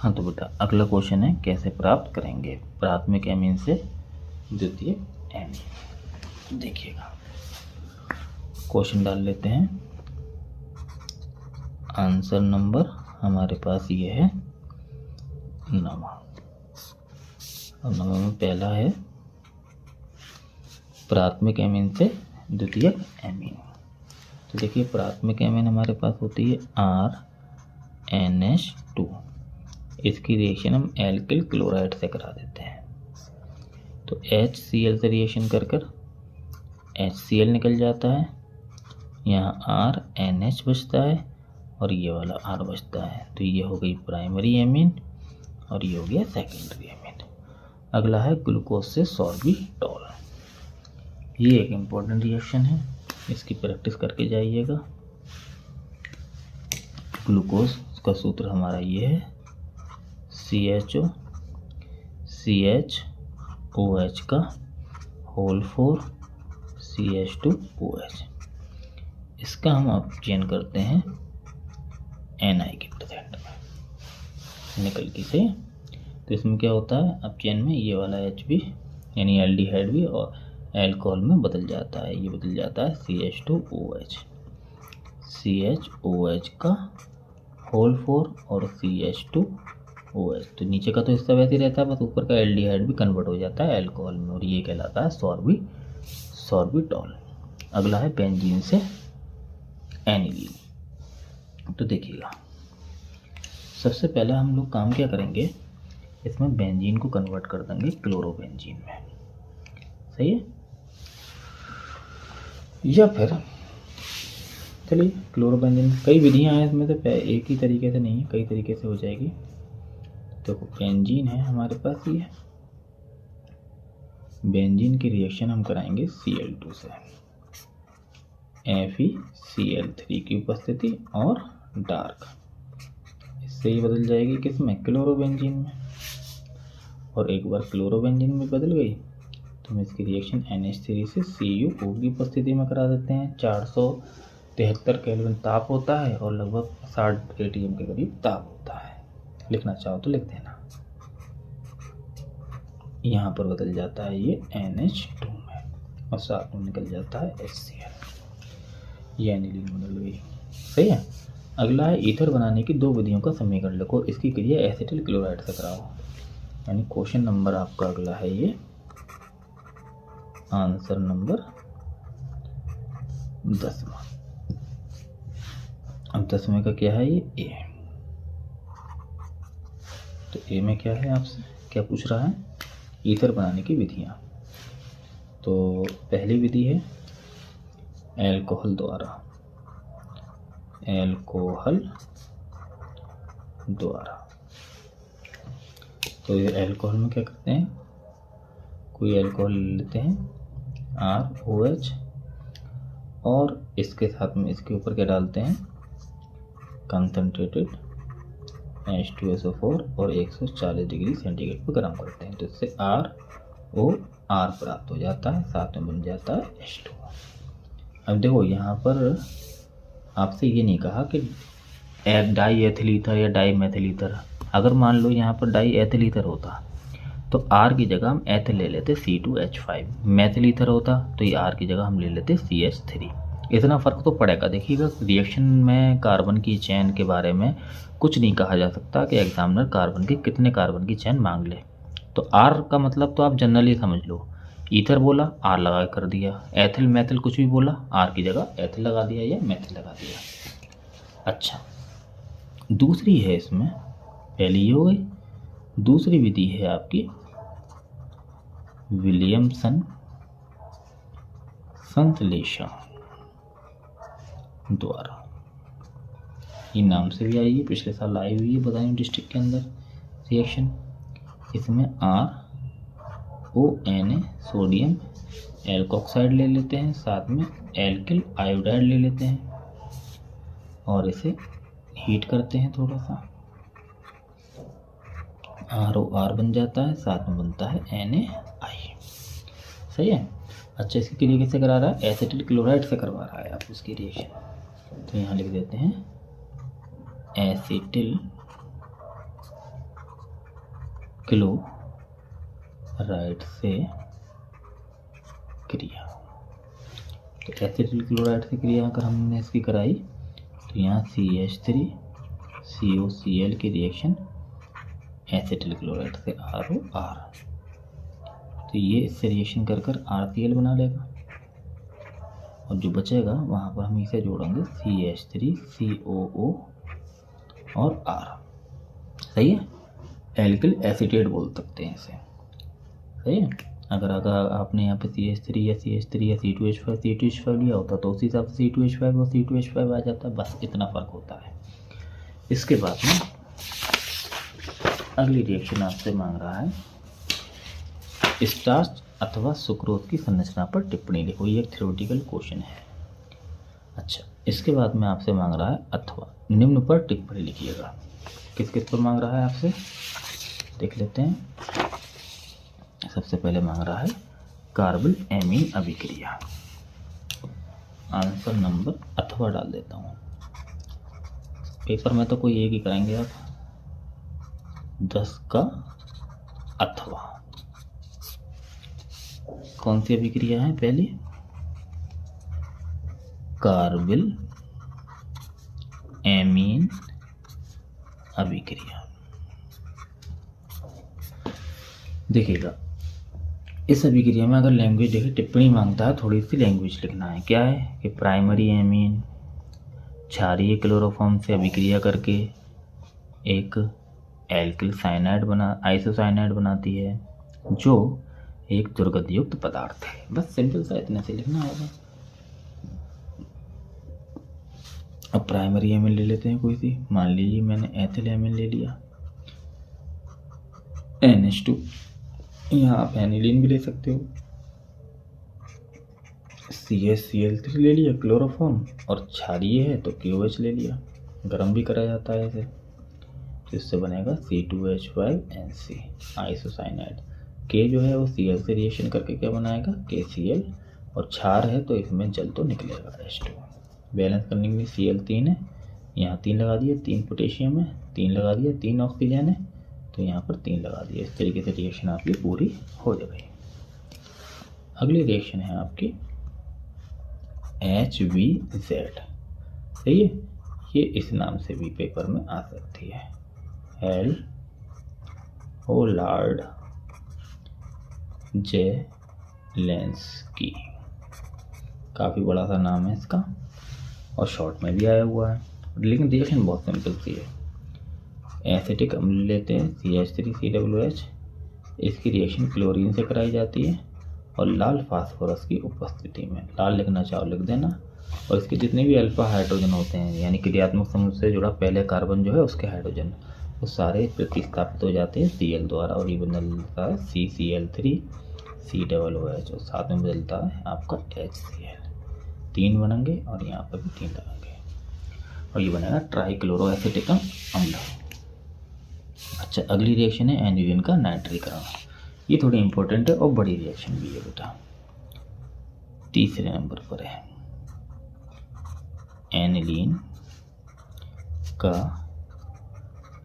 हाँ तो बेटा अगला क्वेश्चन है कैसे प्राप्त करेंगे प्राथमिक एमीन से द्वितीयक एमीन। देखिएगा क्वेश्चन डाल लेते हैं। आंसर नंबर हमारे पास ये है 9 और 9 में पहला है प्राथमिक एमीन से द्वितीयक एमीन। तो देखिए प्राथमिक एमीन हमारे पास होती है RNH2। इसकी रिएक्शन हम एल्किल क्लोराइड से करा देते हैं। तो HCl से रिएक्शन कर HCl निकल जाता है, यहाँ RNH बचता है और ये वाला R बचता है। तो ये हो गई प्राइमरी एमीन और ये हो गया सेकेंडरी एमीन। अगला है ग्लूकोज से सॉर्बिटॉल। ये एक इम्पोर्टेंट रिएक्शन है, इसकी प्रैक्टिस करके जाइएगा। ग्लूकोज का सूत्र हमारा ये है CHO CHOH का होल 4 CH2OH। इसका हम अब चेन करते हैं Ni के प्रेजेंट में निकल की से। तो इसमें क्या होता है अब चेन में ये वाला H भी यानी एल्डिहाइड भी और एल्कोहल में बदल जाता है। ये बदल जाता है CH2OH CHOH का होल 4 और CH2OH। तो नीचे का तो हिस्सा वैसे ही रहता है, बस ऊपर का एल्डिहाइड भी कन्वर्ट हो जाता है एल्कोहल में और ये कहलाता है सॉर्बिटॉल। अगला है बेंजीन से एनिलीन। तो देखिएगा सबसे पहले हम लोग काम क्या करेंगे, इसमें बेंजीन को कन्वर्ट कर देंगे क्लोरोबेंजीन में। सही है, या फिर चलिए क्लोरोबेंजीन कई विधियां हैं इसमें से, एक ही तरीके से नहीं कई तरीके से हो जाएगी। तो बेंजीन है हमारे पास, ये बेंजीन की रिएक्शन हम कराएंगे Cl2 से FeCl3 की उपस्थिति और डार्क, इससे ही बदल जाएगी किसमें क्लोरोबेंजीन में। और एक बार क्लोरोबेंजीन में बदल गई तो हम इसकी रिएक्शन NH3 से CuO की उपस्थिति में करा देते हैं। 473 केल्विन ताप होता है और लगभग 60 ATM के करीब ताप होता है। लिखना चाहो तो लिख देना। यहाँ पर बदल जाता है ये NH2 में और साथ में निकल जाता है HCl। ये एनिलीन बदल गई। सही है। अगला है ईथर बनाने की 2 विधियों का समीकरण लिखो, इसकी क्रिया एसिटिल क्लोराइड से कराओ। यानी क्वेश्चन नंबर आपका अगला है ये आंसर नंबर 10वां। अब 10वें का क्या है ये A। तो A में क्या है, आपसे क्या पूछ रहा है, ईथर बनाने की विधियां। तो पहली विधि है एल्कोहल द्वारा। तो ये एल्कोहल में क्या करते हैं, कोई एल्कोहल ले लेते हैं ROH और इसके साथ में इसके ऊपर क्या डालते हैं कंसंट्रेटेड H2SO4 और 140 डिग्री सेंटीग्रेड पर गर्म करते हैं। तो इससे ROR प्राप्त हो जाता है, साथ में बन जाता है H2। अब देखो यहाँ पर आपसे ये नहीं कहा कि डाई एथिल ईथर या डाई मेथिल ईथर। अगर मान लो यहाँ पर डाई एथिल ईथर होता तो R की जगह हम एथिल ले लेते C2H5। मेथिल ईथर होता तो ये R की जगह हम ले लेते CH3। इतना फ़र्क तो पड़ेगा। देखिएगा रिएक्शन में कार्बन की चेन के बारे में कुछ नहीं कहा जा सकता कि एग्जामिनर कार्बन की कितने कार्बन की चेन मांग ले। तो R का मतलब तो आप जनरली समझ लो, ईथर बोला R लगा कर दिया, एथिल मेथिल कुछ भी बोला R की जगह एथिल लगा दिया या मेथिल लगा दिया। अच्छा दूसरी है इसमें, पहली ये हो गई। दूसरी विधि है आपकी विलियमसन संश्लेषण द्वारा। ये नाम से भी आई है, पिछले साल आई हुई है बदायूं डिस्ट्रिक्ट के अंदर रिएक्शन। इसमें RONA सोडियम एल्कोक्साइड ले लेते हैं, साथ में एल्किल आयोडाइड ले लेते हैं और इसे हीट करते हैं थोड़ा सा, ROR बन जाता है, साथ में बनता है NaI। सही है। अच्छा इसकी क्रिया कैसे करा रहा है, एसिटिल क्लोराइड से करवा रहा है आप इसकी रिएक्शन। तो यहाँ लिख देते हैं एसिटिल क्लोराइड से क्रिया। तो एसिटिल क्लोराइड से क्रिया अगर हमने इसकी कराई तो यहाँ CH3COCl की रिएक्शन एसिटिल क्लोराइड से ROR, तो ये इससे रिएक्शन कर RCl बना लेगा और जो बचेगा वहाँ पर हम इसे जोड़ेंगे CH3COO और R। सही है, एल्किल एसीटेट बोल सकते हैं इसे। सही है, अगर आपने यहाँ पे CH3 या C2H5 लिया होता तो उसी हिसाब से C2H5 और C2H5 आ जाता, बस इतना फर्क होता है। इसके बाद में अगली रिएक्शन आपसे मांग रहा है स्टार्च अथवा सुक्रोज की संरचना पर टिप्पणी लिखो। ये एक थ्योरेटिकल क्वेश्चन है। अच्छा, इसके बाद में आपसे मांग रहा है अथवा निम्न पर टिप्पणी लिखिएगा। किस किस पर मांग रहा है आपसे, देख लेते हैं। सबसे पहले मांग रहा है कार्बल एमीन अभिक्रिया। आंसर नंबर अथवा डाल देता हूँ, पेपर में तो कोई एक ही कराएंगे आप, 10 का अथवा। कौन सी अभिक्रिया है पहली, कार्बल एमीन अभिक्रिया। देखिएगा इस अभिक्रिया में अगर लैंग्वेज देखें, टिप्पणी मांगता है, थोड़ी सी लैंग्वेज लिखना है। क्या है कि प्राइमरी एमीन क्षारीय क्लोरोफॉर्म से अभिक्रिया करके एक एल्किल साइनाइड आइसोसाइनाइड बनाती है जो एक दुर्गंध युक्त पदार्थ है। बस सिंपल सा इतने से लिखना होगा। अब प्राइमरी एमीन ले लेते हैं कोई सी, मान लीजिए मैंने एथिल एमीन ले लिया, NH2, यहाँ आप एनिलीन भी ले सकते हो, CHCl3 ले लिया क्लोरोफॉर्म, और क्षारीय है तो KOH ले लिया, गर्म भी करा जाता है इसे, तो इससे बनेगा C2H5NC आइसोसाइनाइड। K जो है वो Cl से रिएक्शन करके क्या बनाएगा, KCl, और क्षार है तो इसमें जल तो निकलेगा H2। बैलेंस करने के लिए Cl3 है, यहाँ 3 लगा दिए, 3 पोटेशियम है, 3 लगा दिया, 3 ऑक्सीजन है तो यहाँ पर 3 लगा दिए। इस तरीके से रिएक्शन आपकी पूरी हो जाएगी। अगली रिएक्शन है आपकी HVZ। सही है, ये इस नाम से भी पेपर में आ सकती है, हेल होलार्ड जेलेंस्की। काफ़ी बड़ा सा नाम है इसका और शॉर्ट में भी आया हुआ है, लेकिन रिएक्शन बहुत सिंपल सी है। एसिटिक अम्ल लेते हैं CH3COOH, इसकी रिएक्शन क्लोरीन से कराई जाती है और लाल फास्फोरस की उपस्थिति में, लाल लिखना चाहो लिख देना, और इसके जितने भी अल्फा हाइड्रोजन होते हैं यानी क्रियात्मक समूह से जुड़ा पहले कार्बन जो है उसके हाइड्रोजन वो सारे प्रतिस्थापित हो जाते हैं Cl द्वारा, और ये बदलता है CCl3COOH और साथ में बदलता है आपका HCl। 3 बनेंगे और यहाँ पर भी 3 लगाएंगे और ये बनेगा ट्राइक्लोरोएसिटिक अम्ल। अच्छा, अगली रिएक्शन है एनिलीन का नाइट्रीकरण। ये थोड़ी इंपॉर्टेंट है और बड़ी रिएक्शन भी है बेटा, तीसरे नंबर पर है एनिलीन का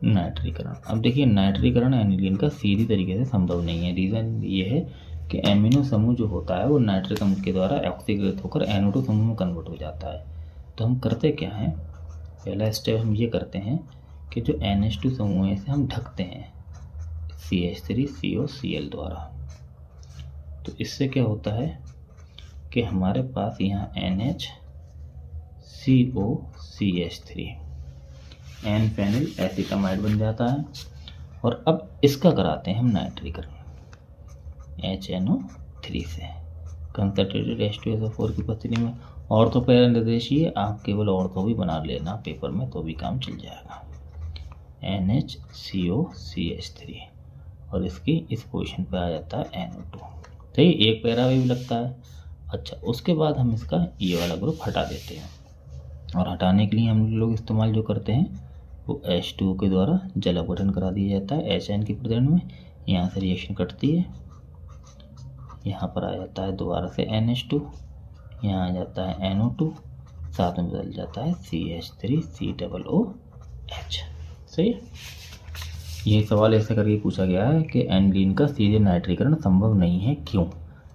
नाइट्रीकरण। अब देखिए नाइट्रीकरण एनिलीन का सीधी तरीके से संभव नहीं है। रीज़न ये है कि एमिनो समूह जो होता है वो नाइट्रिक अम्ल के द्वारा ऑक्सीकृत होकर NO2 समूह में कन्वर्ट हो जाता है। तो हम करते क्या हैं, पहला स्टेप हम ये करते हैं कि जो NH2 समूह है इसे हम ढकते हैं CH3COCl द्वारा। तो इससे क्या होता है कि हमारे पास यहाँ NHCOCH3 एन फेनिल एसिटामाइड बन जाता है। और अब इसका कराते हैं हम नाइट्रीकरण HNO3 से कंसंट्रेटेड H2SO4 की उपस्थिति में। ऑर्थो पैरा निर्देशीय आप केवल ऑर्थो भी बना लेना पेपर में तो भी काम चल जाएगा, NHCOCH3, और इसकी इस पोजीशन पे आ जाता है NO2। तो ये एक पैरा भी लगता है। अच्छा, उसके बाद हम इसका ये वाला ग्रुप हटा देते हैं, और हटाने के लिए हम लोग इस्तेमाल जो करते हैं वो H2O के द्वारा जल अपघटन करा दिया जाता है HN की प्रेजेंट में। यहाँ से रिएक्शन कटती है, यहाँ पर आ जाता है दोबारा से NH2, यहाँ आ जाता है NO2, साथ में बदल जाता है CH3COOH। सही है। ये सवाल ऐसे करके पूछा गया है कि एनिलीन का सीधे नाइट्रीकरण संभव नहीं है, क्यों?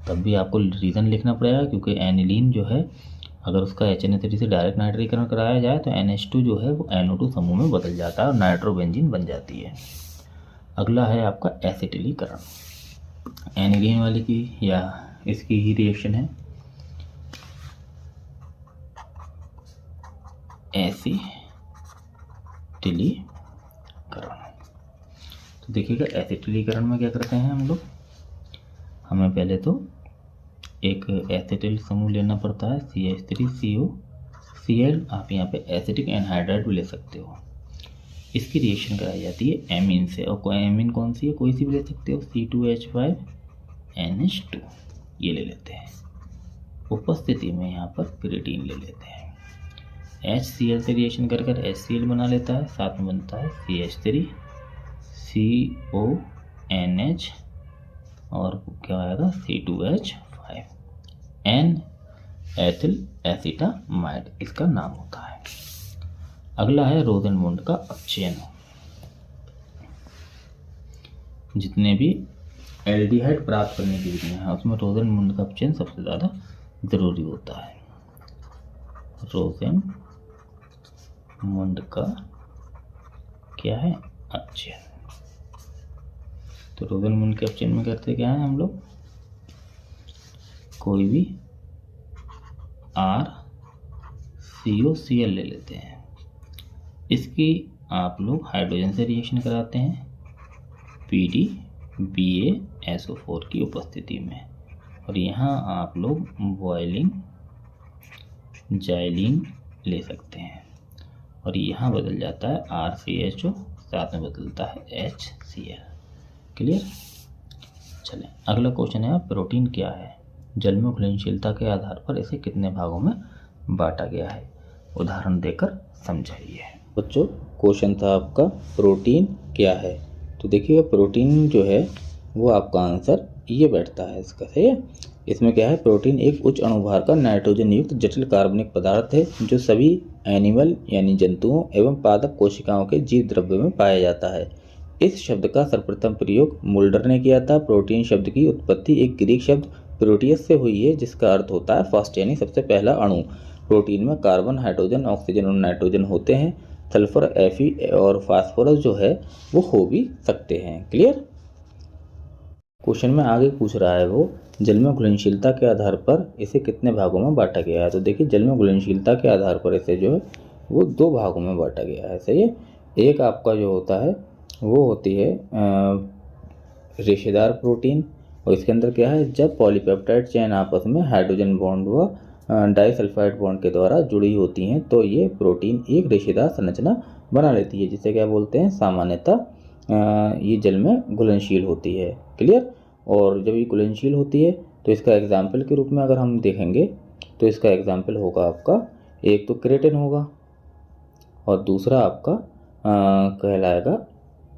तब भी आपको रीज़न लिखना पड़ेगा, क्योंकि एनिलीन जो है अगर उसका HNO3 से डायरेक्ट नाइट्रीकरण कराया जाए तो NH2 जो है वो NO2 समूह में बदल जाता है और नाइट्रोबेंजीन बन जाती है। अगला है आपका एसिटिलीकरण। एनिलीन वाले की या इसकी ही रिएक्शन है, एसिटिलीकरण। तो देखिएगा एसिटिलीकरण में क्या करते हैं हम लोग, हमें पहले तो एक एसिटिल समूह लेना पड़ता है CH3COCl। आप यहाँ पे एसिटिक एनहाइड्राइड भी ले सकते हो। इसकी रिएक्शन कराई जाती है एमीन से, और कोई एमीन कौन सी है, कोई सी भी ले सकते हो, C2H5NH2 ये ले लेते हैं। उपस्थिति में यहाँ पर pyridine ले लेते हैं। HCl से रिएक्शन कर HCl बना लेता है, साथ में बनता है CH3CONH और क्या आएगा C2H5 N-एथिल एसिटामाइड इसका नाम होता है। अगला है रोज़ेनमुंड का अपचयन। जितने भी एल्डिहाइड प्राप्त करने की विधियां हैं उसमें रोज़ेनमुंड का अपचयन सबसे ज़्यादा ज़रूरी होता है। रोज़ेनमुंड का क्या है, अपचयन। तो रोज़ेनमुंड के अपचयन में करते क्या है हम लोग, कोई भी RCOCl ले लेते हैं। इसकी आप लोग हाइड्रोजन से रिएक्शन कराते हैं PDBaSO4 की उपस्थिति में, और यहाँ आप लोग बॉइलिंग जाइलिन ले सकते हैं और यहाँ बदल जाता है RCHO, साथ में बदलता है HCl। क्लियर? चलें अगला क्वेश्चन है, प्रोटीन क्या है? जल में घुलनशीलता के आधार पर इसे कितने भागों में बांटा गया है? उदाहरण देकर समझाइए। बच्चों क्वेश्चन था आपका प्रोटीन क्या है, तो देखिएगा प्रोटीन जो है वो आपका आंसर ये बैठता है इसका, सही है। इसमें क्या है, प्रोटीन एक उच्च अणुभार का नाइट्रोजन युक्त जटिल कार्बनिक पदार्थ है जो सभी एनिमल यानी जंतुओं एवं पादप कोशिकाओं के जीव द्रव्य में पाया जाता है। इस शब्द का सर्वप्रथम प्रयोग मुल्डर ने किया था। प्रोटीन शब्द की उत्पत्ति एक ग्रीक शब्द प्रोटियस से हुई है जिसका अर्थ होता है फर्स्ट यानी सबसे पहला अणु। प्रोटीन में कार्बन, हाइड्रोजन, ऑक्सीजन और नाइट्रोजन होते हैं। सल्फर, Fe और फास्फोरस जो है वो हो भी सकते हैं। क्लियर? क्वेश्चन में आगे पूछ रहा है वो जल में घुलनशीलता के आधार पर इसे कितने भागों में बांटा गया है। तो देखिए जल में घुलनशीलता के आधार पर इसे जो है वो 2 भागों में बांटा गया है, सही है। एक आपका जो होता है वो होती है रेशेदार प्रोटीन, और इसके अंदर क्या है, जब पॉलीपेप्टाइड चेन आपस में हाइड्रोजन बॉन्ड व डाइसल्फाइड बॉन्ड के द्वारा जुड़ी होती हैं तो ये प्रोटीन एक रेशेदार संरचना बना लेती है, जिसे क्या बोलते हैं, सामान्यतः ये जल में घुलनशील होती है। क्लियर? और जब ये घुलनशील होती है तो इसका एग्जाम्पल के रूप में अगर हम देखेंगे तो इसका एग्जाम्पल होगा आपका, एक तो क्रेटिन होगा और दूसरा आपका कहलाएगा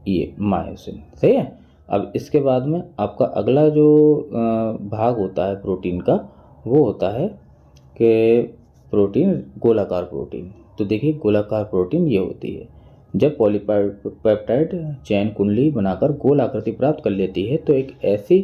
ये मायोसिन, सही है। अब इसके बाद में आपका अगला जो भाग होता है प्रोटीन का वो होता है कि प्रोटीन गोलाकार प्रोटीन। तो देखिए गोलाकार प्रोटीन ये होती है जब पॉलीपेप्टाइड चैन कुंडली बनाकर गोल आकृति प्राप्त कर लेती है तो एक ऐसी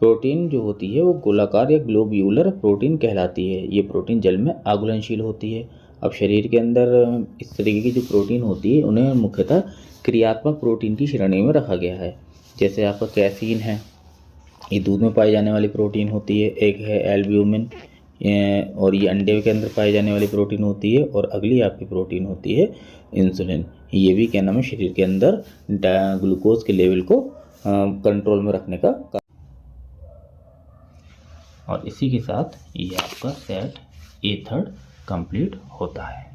प्रोटीन जो होती है वो गोलाकार या ग्लोब्यूलर प्रोटीन कहलाती है। ये प्रोटीन जल में अघुलनशील होती है। अब शरीर के अंदर इस तरीके की जो प्रोटीन होती है उन्हें मुख्यतः क्रियात्मक प्रोटीन की श्रेणी में रखा गया है। जैसे आपका कैसीन है, ये दूध में पाई जाने वाली प्रोटीन होती है। एक है एल्ब्यूमिन, और ये अंडे के अंदर पाई जाने वाली प्रोटीन होती है। और अगली आपकी प्रोटीन होती है इंसुलिन। ये भी क्या नाम है, शरीर के अंदर ग्लूकोज के लेवल को कंट्रोल में रखने का। और इसी के साथ ये आपका सेट A3 कंप्लीट होता है।